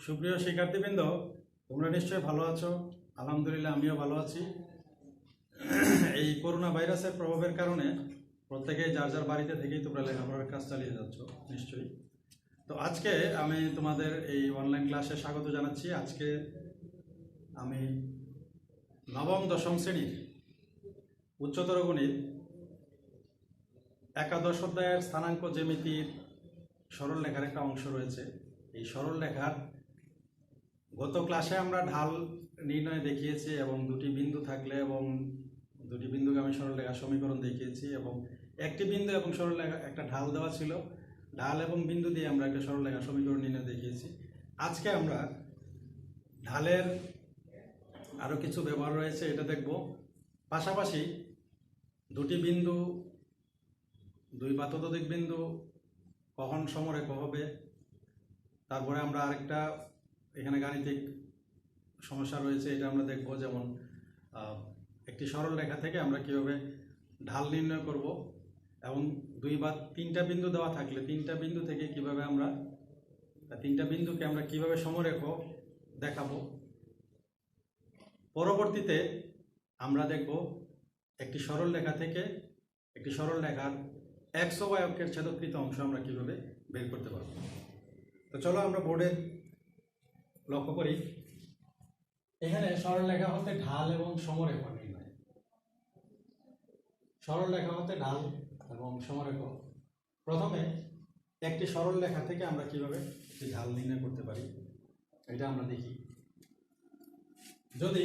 সুপ্রিয় শিক্ষার্থীবৃন্দ, তোমরা নিশ্চয়ই ভালো আছো। আলহামদুলিল্লাহ আমিও ভালো আছি। এই করোনা ভাইরাসের প্রভাবের কারণে প্রত্যেকেই যার যার বাড়িতে থেকেই তোমরা লেখাপড়ার কাজ চালিয়ে যাচ্ছ নিশ্চয়ই। তো আজকে আমি তোমাদের এই অনলাইন ক্লাসে স্বাগত জানাচ্ছি। আজকে আমি নবম দশম শ্রেণীর উচ্চতর গণিত একাদশ অধ্যায়ের স্থানাঙ্ক জ্যামিতির সরল লেখার একটা অংশ রয়েছে। এই সরল লেখার গত ক্লাসে আমরা ঢাল নির্ণয় দেখিয়েছি এবং দুটি বিন্দু থাকলে এবং দুটি বিন্দুগামী সরল লেখার সমীকরণ দেখিয়েছি এবং একটি বিন্দু এবং সরল লেখা একটা ঢাল দেওয়া ছিল, ঢাল এবং বিন্দু দিয়ে আমরা একটা সরল লেখার সমীকরণ নির্ণয় দেখিয়েছি। আজকে আমরা ঢালের আরও কিছু ব্যবহার রয়েছে এটা দেখব। পাশাপাশি দুটি বিন্দু, দুই বা ততোধিক বিন্দু কখন সমরেখ হবে, তারপরে আমরা আরেকটা এখানে গাণিতিক সমস্যা রয়েছে, এটা আমরা দেখব। যেমন একটি সরল রেখা থেকে আমরা কিভাবে ঢাল নির্ণয় করব এবং দুই বা তিনটা বিন্দু দেওয়া থাকলে তিনটা বিন্দু থেকে কিভাবে আমরা তিনটা বিন্দুকে আমরা কিভাবে সমরেখ দেখাবো। পরবর্তীতে আমরা দেখব একটি সরল রেখা থেকে একটি সরল রেখার x ও y অক্ষের ছেদকৃত অংশ আমরা কিভাবে বের করতে পারব। তো চলো আমরা বোর্ডে লক্ষ্য করি। এখানে সরল রেখা হতে ঢাল এবং সমরেখ নির্ণয়। সরল রেখা হতে ঢাল এবং সমরেখ। প্রথমে একটি সরল রেখা থেকে আমরা কিভাবে ঢাল নির্ণয় করতে পারি এটা আমরা দেখি। যদি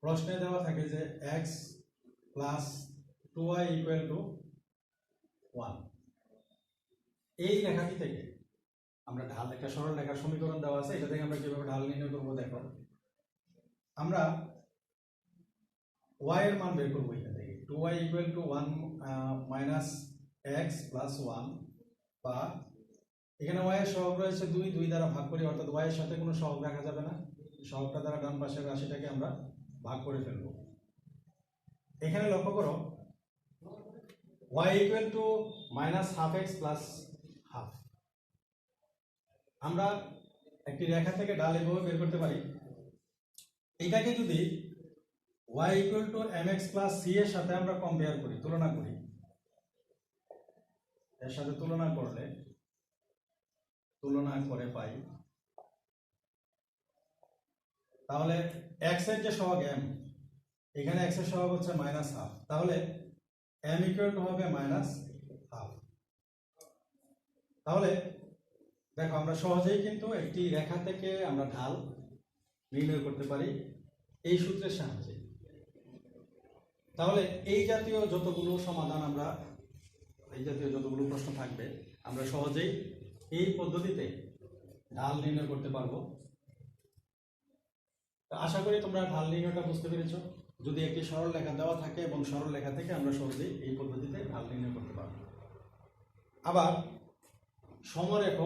প্রশ্নে দেওয়া থাকে যে x plus 2y equal to 1, এই রেখাটি থেকে আমরা ঢাল, একটা সরল রেখার সমীকরণ দেওয়া আছে, এটা থেকে আমরা কিভাবে ঢাল নির্ণয় করবো দেখো। আমরা y এর মান বের করবো এখান থেকে। 2y equal to 1 minus x plus 1, বা এখানে y এর সহগ রয়েছে 2, 2 দ্বারা ভাগ করি, অর্থাৎ y এর সাথে কোনো সহগ রাখা যাবে না, সহগটা দ্বারা ডান পাশের রাশিটাকে আমরা ভাগ করে ফেলবো। এখানে লক্ষ্য করো y equal to minus half x plus half. আমরা একটি রেখা থেকে ঢাল এভাবে বের করতে পারি। এটাকে যদি y equal to mx plus c এর সাথে আমরা কম্পেয়ার করি, তুলনা করি, এর সাথে তুলনা করে পাই, তাহলে x এর যে সহগ m, এখানে x এর সহগ হচ্ছে মাইনাস হাফ, তাহলে m ইকুয়াল টু হবে মাইনাস হাফ। তাহলে দেখো আমরা সহজেই কিন্তু একটি রেখা থেকে আমরা ঢাল নির্ণয় করতে পারি এই সূত্রের সাহায্যে। তাহলে এই জাতীয় যতগুলো প্রশ্ন থাকবে আমরা সহজেই এই পদ্ধতিতে ঢাল নির্ণয় করতে পারবো। আশা করি তোমরা ঢাল নির্ণয়টা বুঝতে পেরেছো। যদি একটি সরল রেখা দেওয়া থাকে এবং সরল রেখা থেকে আমরা সহজেই এই পদ্ধতিতে ঢাল নির্ণয় করতে পারবো। আবার সমরেখ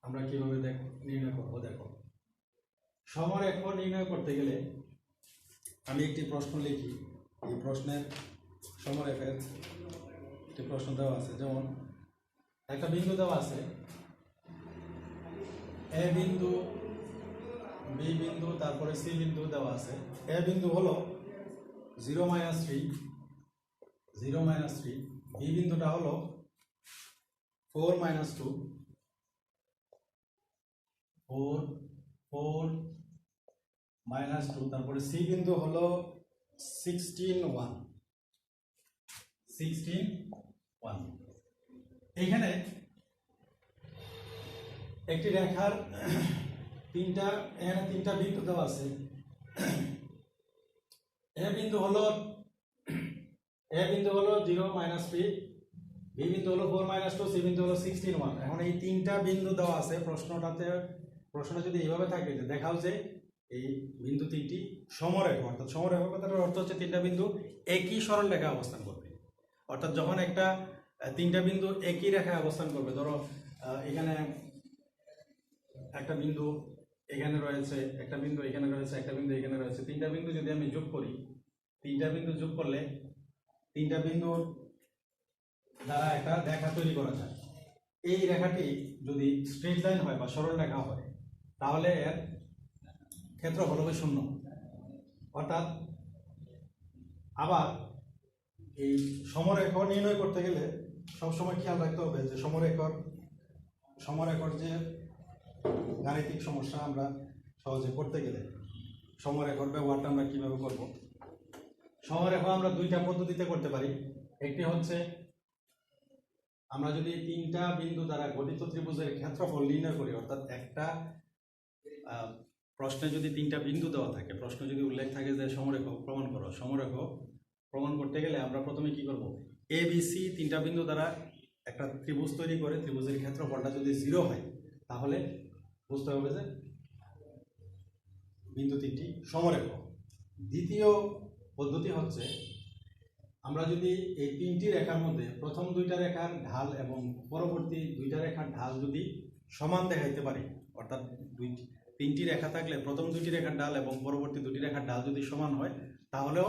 আমরা কিভাবে নির্ণয় করবো দেখো। সমরেখ নির্ণয় করতে গেলে আমি একটি প্রশ্ন লিখি। এই প্রশ্নের সমরেখের একটি প্রশ্ন দেওয়া আছে। যেমন একটা বিন্দু দেওয়া আছে, এ বিন্দু, বি বিন্দু, তারপরে সি বিন্দু দেওয়া আছে। এ বিন্দু হলো 0 মাইনাস 3, বি বিন্দুটা হলো 4 মাইনাস 2, 4 মাইনাস 2, তারপরে সি বিন্দু হলো 16 1। এখানে একটি রেখার তিনটা বিন্দু দেওয়া আছে। এ বিন্দু হলো 0 মাইনাস 3, বি বিন্দু হলো 4 মাইনাস 2, সি বিন্দু হলো 16 1। এখন এই তিনটা বিন্দু দেওয়া আছে। প্রশ্নটা যদি এইভাবে থাকে যে দেখাও যে এই বিন্দু তিনটি সমরেখ, অর্থাৎ সমরেখ কথাটার অর্থ হচ্ছে তিনটা বিন্দু একই সরল রেখায় অবস্থান করবে। অর্থাৎ যখন তিনটা বিন্দু একই রেখায় অবস্থান করবে, ধরো এখানে একটা বিন্দু এখানে রয়েছে, একটা বিন্দু এখানে রয়েছে, একটা বিন্দু এখানে রয়েছে, তিনটা বিন্দু যদি আমি যোগ করি, তিনটা বিন্দু যোগ করলে তিনটা বিন্দুর দ্বারা একটা রেখা তৈরি করা যায়। এই রেখাটি যদি স্ট্রেট লাইন হয় বা সরল রেখা হয় তাহলে এর ক্ষেত্রফল হবে 0। অর্থাৎ আবার এই সমরেখা নির্ণয় করতে গেলে সবসময় খেয়াল রাখতে হবে যে সমরেখার যে গাণিতিক সমস্যা আমরা সহজে করতে গেলে সমরেখার ব্যবহারটা আমরা কিভাবে করব। সমরেখা আমরা দুইটা পদ্ধতিতে করতে পারি। একটি হচ্ছে আমরা যদি তিনটা বিন্দু দ্বারা গঠিত ত্রিভুজের ক্ষেত্রফল নির্ণয় করি, অর্থাৎ একটা প্রশ্নে যদি তিনটা বিন্দু দেওয়া থাকে, প্রশ্ন যদি উল্লেখ থাকে যে সমরেখ প্রমাণ করো, সমরেখ প্রমাণ করতে গেলে আমরা প্রথমে কি করব, এ বি সি তিনটা বিন্দু দ্বারা একটা ত্রিভুজ তৈরি করে ত্রিভুজের ক্ষেত্রফলটা যদি 0 হয় তাহলে বুঝতে হবে যে বিন্দু তিনটি সমরেখ। দ্বিতীয় পদ্ধতি হচ্ছে আমরা যদি এই তিনটি রেখার মধ্যে প্রথম দুইটা রেখার ঢাল এবং পরবর্তী দুইটা রেখার ঢাল যদি সমান দেখাইতে পারি, অর্থাৎ তিনটি রেখা থাকলে প্রথম দুইটি রেখার ঢাল এবং পরবর্তী দুটি রেখার ঢাল যদি সমান হয় তাহলেও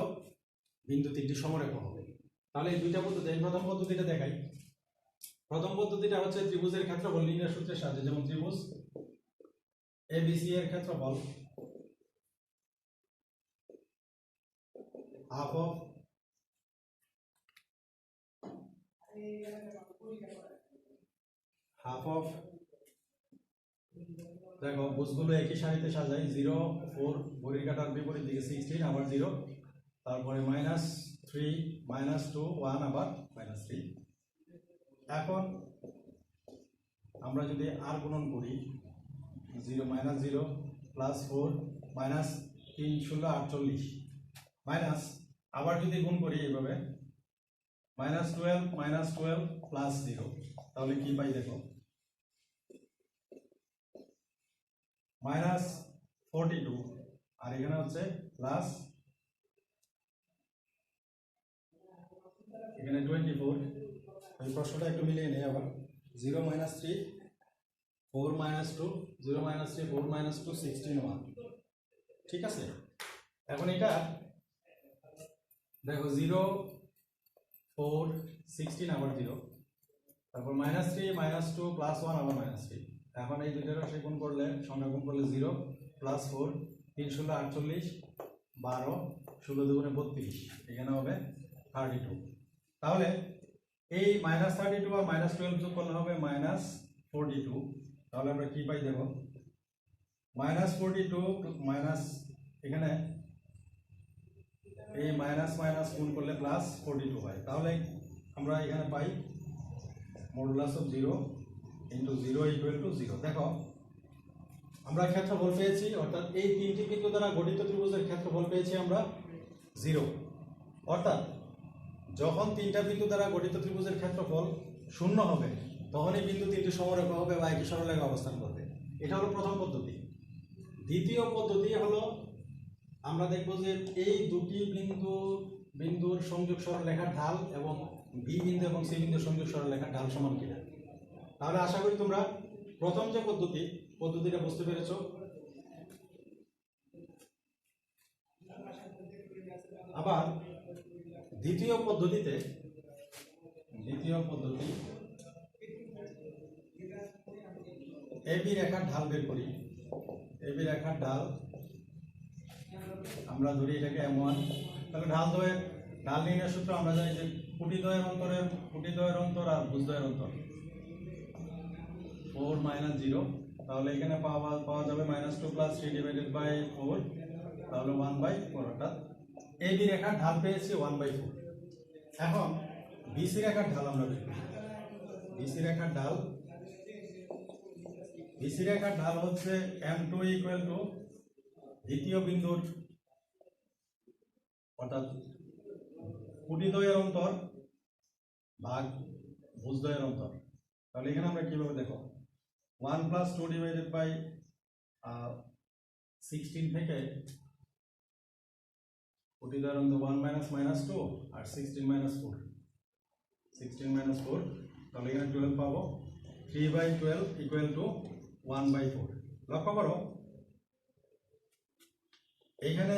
বিন্দু তিনটি সমরেখা হবে। তাহলে এই দুইটা পদ্ধতি, প্রথম পদ্ধতিটা দেখাই। প্রথম পদ্ধতিটা হচ্ছে ত্রিভুজের ক্ষেত্রফল নির্ণয় সূত্রের সাহায্যে, যেমন ত্রিভুজ এবিসি এর ক্ষেত্রফল হাফ অফ দেখো বুঝগুলো একই সারিতে সাজাই, 0 4 ঘড়ির কাঁটার বিপরীত দিকে 16 আবার 0, তারপরে -3 -2 1 আবার -3। এখন আমরা যদি আর গুণন করি 0 -0 +4 -3 ষোলো 48 মাইনাস আবার যদি গুণ করি এইভাবে -12 +0 তাহলে কি পাই দেখো -42 আর এখানে হচ্ছে প্লাস এখানে 24। এই প্রশ্নটা একটু মিলিয়ে নেই আবার, 0 -3 4 -2 0 -3 4 -2 16 1, ঠিক আছে। এখন এটা দেখো 0 4 16 আবার 0, তারপর -3 -2 +1 আবার -3। এখন এই দুইটার রাশি গুণ করলে, সংখ্যা গুণ করলে 0 +4 3 ষোলো 48 12 ষোলো দুগুণে 32, এখানে হবে 32। তাহলে এই -32 আর -12 যোগ করলে হবে -42। তাহলে আমরা কি পাই দেখো -42 মাইনাস এখানে এই মাইনাস মাইনাস গুণ করলে +42 হয়। তাহলে আমরা এখানে পাই modulus of 0 into 0 equal to 0। দেখো আমরা ক্ষেত্রফল পেয়েছি, অর্থাৎ এই তিনটি বিন্দু দ্বারা গঠিত ত্রিভুজের ক্ষেত্রফল পেয়েছি আমরা 0। অর্থাৎ যখন তিনটা বিন্দু দ্বারা গঠিত ত্রিভুজের ক্ষেত্রফল 0 হবে তখন এই বিন্দু তিনটি সমরেখা হবে বা একই সরলরেখায় অবস্থান করবে। এটা হলো প্রথম পদ্ধতি। দ্বিতীয় পদ্ধতি হলো আমরা দেখব যে এই দুটি বিন্দুর সংযোগ সরলরেখার ঢাল এবং বি বিন্দু এবং সি বিন্দুর সংযোগ সরলরেখার ঢাল সমান কিনা। তাহলে আশা করি তোমরা প্রথম যে পদ্ধতিটা বুঝতে পেরেছো। আবার দ্বিতীয় পদ্ধতি এবি রেখার ঢাল বের করি। এবি রেখার ঢাল আমরা ধরি এটাকে m1। তাহলে ঢাল নির্ণয়ের সূত্র আমরা জানি যে কুটিদ্বয়ের অন্তর আর ভুজদ্বয়ের অন্তর 4 -0। তাহলে এখানে পাওয়া যাবে -2 + 3 / 4, তাহলে 1/4। অর্থাৎ এবি রেখার ঢাল পেয়েছি 1/4। এখন বিসি রেখার ঢাল আমরা বের করি। বিসি রেখার ঢাল হচ্ছে m2 ইকুয়াল টু দ্বিতীয় বিন্দুর অর্থাৎ কুটিদ্বয়ের অন্তর ভাগ ভুজদ্বয়ের অন্তর। তাহলে এখানে আমরা কিভাবে দেখো 1 + 2 / 16 থেকে কুটিদ্বয়ের অন্তর 1 - 2 আর 16 - 4 তাহলে এখানে 12 পাবো। 3/12 ইকুয়াল টু 1/4। লক্ষ্য করো এখানে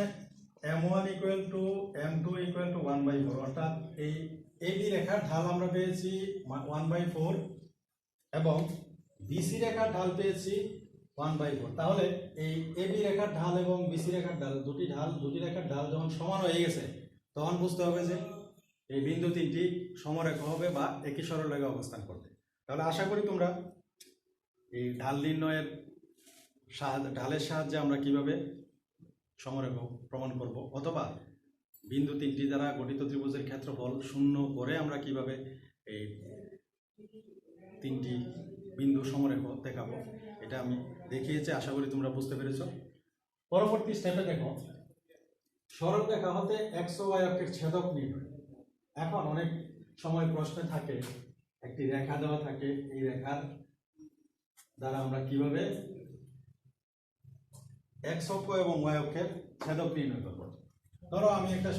m1 equal to m2 equal to 1/4। অর্থাৎ এই এবি রেখার ঢাল আমরা পেয়েছি 1/4 এবং বিসি রেখার ঢাল পেয়েছি 1/4। তাহলে এই এবি রেখার ঢাল এবং বিসি রেখার ঢাল দুটি রেখার ঢাল যখন সমান হয়ে গেছে তখন বুঝতে হবে যে এই বিন্দু তিনটি সমরেখ হবে বা একই সরলরেখায় অবস্থান করবে। তাহলে আশা করি তোমরা এই ঢাল নির্ণয়ের ঢালের সাহায্যে আমরা কিভাবে সমরেখ প্রমাণ করব, অথবা বিন্দু তিনটি দ্বারা গঠিত ত্রিভুজের ক্ষেত্রফল শূন্য করে আমরা কিভাবে এই তিনটি বিন্দু সমরেখ দেখাবো, এটা আমি দেখিয়েছি। আশা করি তোমরা বুঝতে পেরেছ। পরবর্তী স্টেপে দেখো, সরলরেখা হতে এক্স ও ওয়াই অক্ষের ছেদক নির্ণয়। এখন অনেক সময় প্রশ্নে থাকে একটি রেখা দেওয়া থাকে, এই রেখার দ্বারা আমরা কিভাবে এক্স অক্ষ এবং ওয়াই অক্ষের ছেদক নির্ণয় করব। ধরো আমি একটা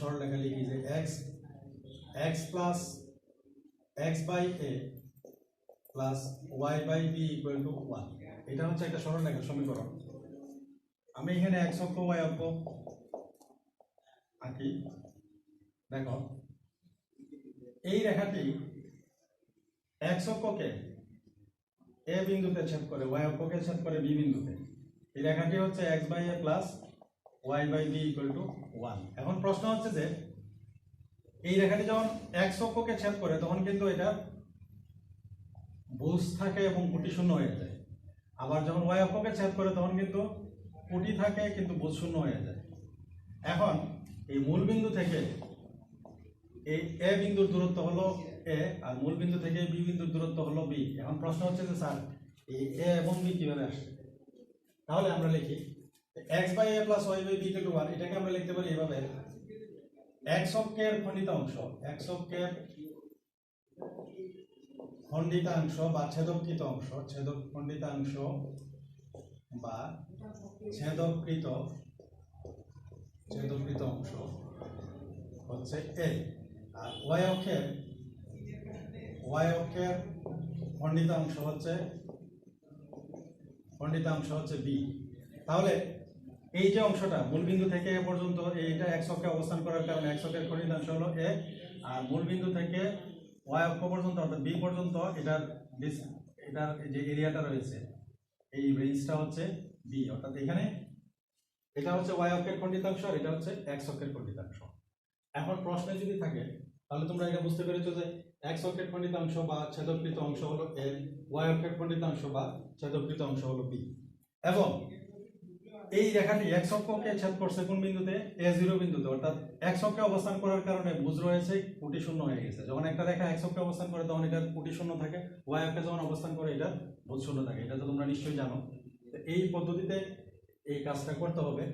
সরলরেখা লিখি যে x plus x by a plus y by b equal to 1। এটা হচ্ছে একটা সরলরেখার সমীকরণ। আমি এখানে x অক্ষ y অক্ষ আঁকি। দেখো এই রেখাটি x অক্ষকে a বিন্দুতে ছেদ করে, y অক্ষকে ছেদ করে b বিন্দুতে। এই রেখাটি হচ্ছে x by a plus y by b equal to 1। এখন প্রশ্ন হচ্ছে যে এই রেখাটি যখন x অক্ষকে ছেদ করে তখন কিন্তু এটা ভুজ থাকে এবং পুটি শূন্য হয়ে যায়। আবার যখন y অক্ষকে ছেদ করে তখন কিন্তু পুটি থাকে কিন্তু ভুজ শূন্য হয়ে যায়। এখন এই মূল বিন্দু থেকে এই a বিন্দুর দূরত্ব হলো a, আর মূল বিন্দু থেকে b বিন্দুর দূরত্ব হলো b। এখন প্রশ্ন হচ্ছে যে স্যার এই a এবং b কিভাবে আসে? তাহলে আমরা লিখি x by a plus y by b equal to 1। এটাকে আমরা লিখতে পারি এইভাবে, x অক্ষের খণ্ডিতাংশ বা ছেদকৃত অংশ বা ছেদকৃত অংশ হচ্ছে a, আর y অক্ষের খণ্ডিতাংশ হচ্ছে b। তাহলে এই যে অংশটা মূল বিন্দু থেকে এ পর্যন্ত, এইটা x অক্ষে অবস্থান করার কারণে x অক্ষের খণ্ডিতাংশ হলো a, আর মূল বিন্দু থেকে y অক্ষ পর্যন্ত অর্থাৎ b পর্যন্ত এটার যে এরিয়াটা রয়েছে এই রেঞ্জটা হচ্ছে b। অর্থাৎ এখানে এটা হচ্ছে y অক্ষের খণ্ডিতাংশ আর এটা হচ্ছে x অক্ষের খণ্ডিতাংশ। এখন প্রশ্নে যদি থাকে তাহলে তোমরা এটা বুঝতে পেরেছো যে x অক্ষের খণ্ডিতাংশ বা ছেদকৃত অংশ হলো a, y অক্ষের খণ্ডিতাংশ বা ছেদকৃত অংশ হলো b। এবং এই রেখাটি x অক্ষকে ছেদ করছে কোন বিন্দুতে? a0 বিন্দুতে। অর্থাৎ x অক্ষে অবস্থান করার কারণে ভুজ রয়েছে, পুটি শূন্য হয়ে গেছে। যখন একটা রেখা x অক্ষে অবস্থান করে তখন এটার পুটি শূন্য থাকে, y অক্ষে যখন অবস্থান করে এটা ভুজ শূন্য থাকে। এটা তো তোমরা নিশ্চয়ই জানো। এই পদ্ধতিতে এই কাজটা করতে হবে।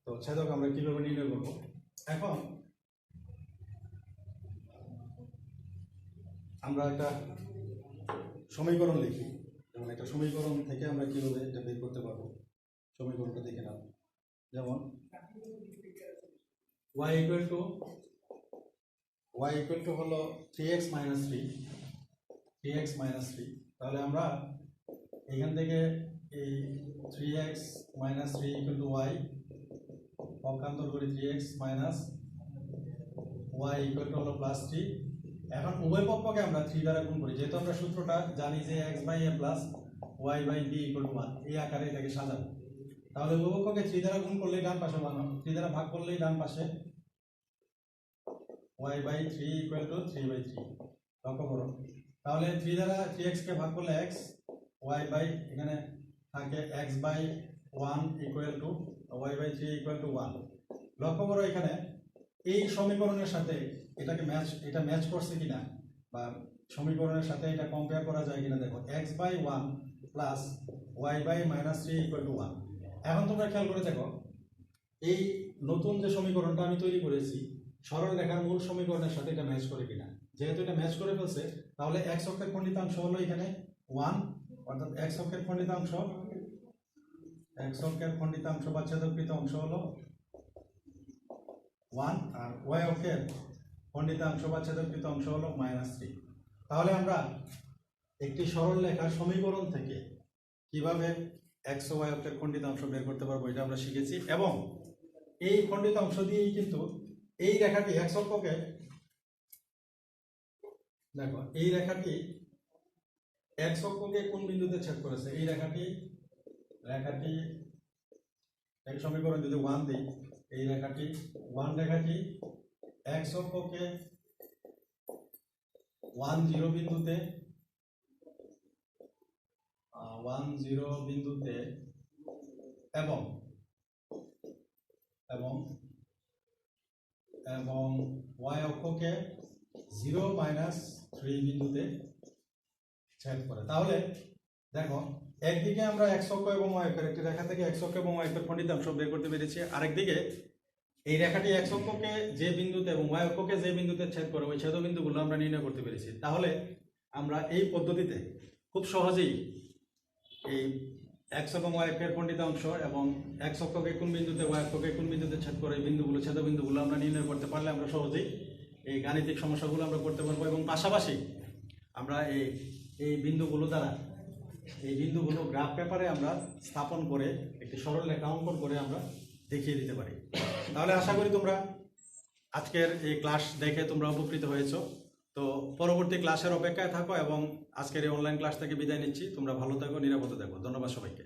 তো ছেদক আমরা কিভাবে নির্ণয় করব? এখন আমরা একটা সমীকরণ লিখি, যেমন একটা সমীকরণ থেকে আমরা কিভাবে এটা বের করতে পারবো সমীকরণটা দেখে নাও। যেমন y ইকুয়াল টু হলো 3x মাইনাস 3। তাহলে আমরা এখান থেকে এই 3x minus 3 equal to y পক্ষান্তর করি 3x minus y equal to হলো প্লাস 3। এখন উভয় পক্ষকে আমরা 3 দ্বারা গুণ করি, যেহেতু আমরা সূত্রটা জানি যে x by a plus y by b equal to 1। এই আকারে এটাকে সাজাবো। তাহলে উভয় পক্ষকে 3 দ্বারা গুণ করলেই ডান পাশে 3 দ্বারা ভাগ করলেই ডান পাশে y by 3 equal to 3 by 3। লক্ষ্য করো, তাহলে 3 দ্বারা 3x কে ভাগ করলে x, y বাই এখানে থাকে x by 1 equal to y by 3 equal to 1। লক্ষ্য করো এখানে এই সমীকরণের সাথে এটা ম্যাচ করছে কিনা, বা সমীকরণের সাথে এটা কম্পেয়ার করা যায় কিনা দেখো। x by 1 plus y by minus 3 equal to 1। এখন তোমরা খেয়াল করে দেখো এই নতুন যে সমীকরণটা আমি তৈরি করেছি সরল রেখার মূল সমীকরণের সাথে এটা ম্যাচ করে কিনা। যেহেতু এটা ম্যাচ করে ফেলছে তাহলে x অক্ষের খণ্ডিতাংশ হলো এখানে 1, অর্থাৎ x অক্ষের খণ্ডিতাংশ বা ছেদকৃত অংশ হলো 1, আর y অক্ষের খণ্ডিতাংশ বা ছেদকৃত অংশ হলো -3। তাহলে আমরা একটি সরল রেখার সমীকরণ থেকে কিভাবে x ও y অক্ষের খণ্ডিতাংশ বের করতে পারবো এটা আমরা শিখেছি। এবং এই খণ্ডিতাংশ দিয়েই কিন্তু এই রেখাটি x অক্ষকে, দেখো এই রেখাটি এক্স অক্ষকে কোন বিন্দুতে ছেদ করেছে? এই রেখাটি এক সমীকরণ যদি 1 দিই, এই রেখাটি 1 রেখাটি এক্স অক্ষকে 1 0 বিন্দুতে 1 0 বিন্দুতে এবং এবং এবং y অক্ষকে 0 -3 বিন্দুতে ছেদ করে। তাহলে দেখো, একদিকে আমরা x অক্ষ এবং y অক্ষের একটি রেখা থেকে x অক্ষ এবং y অক্ষের খণ্ডিতাংশ বের করতে পেরেছি, আরেকদিকে এই রেখাটি x অক্ষকে যে বিন্দুতে এবং y অক্ষকে যে বিন্দুতে ছেদ করে ওই ছেদবিন্দুগুলো আমরা নির্ণয় করতে পেরেছি। তাহলে আমরা এই পদ্ধতিতে খুব সহজেই এই x এবং y অক্ষের খণ্ডিতাংশ এবং x অক্ষকে কোন বিন্দুতে y অক্ষকে কোন বিন্দুতে ছেদ করে এই বিন্দুগুলো ছেদবিন্দুগুলো আমরা নির্ণয় করতে পারলে আমরা সহজেই এই গাণিতিক সমস্যাগুলো আমরা করতে পারবো। এবং পাশাপাশি আমরা এই বিন্দুগুলো দ্বারা এই বিন্দুগুলো গ্রাফ পেপারে আমরা স্থাপন করে একটি সরল রেখা অঙ্কন করে আমরা দেখিয়ে দিতে পারি। তাহলে আশা করি তোমরা আজকের এই ক্লাস দেখে তোমরা উপকৃত হয়েছো। তো পরবর্তী ক্লাসের অপেক্ষায় থাকো এবং আজকের এই অনলাইন ক্লাস থেকে বিদায় নিচ্ছি। তোমরা ভালো থাকো, নিরাপদে থাকো। ধন্যবাদ সবাইকে।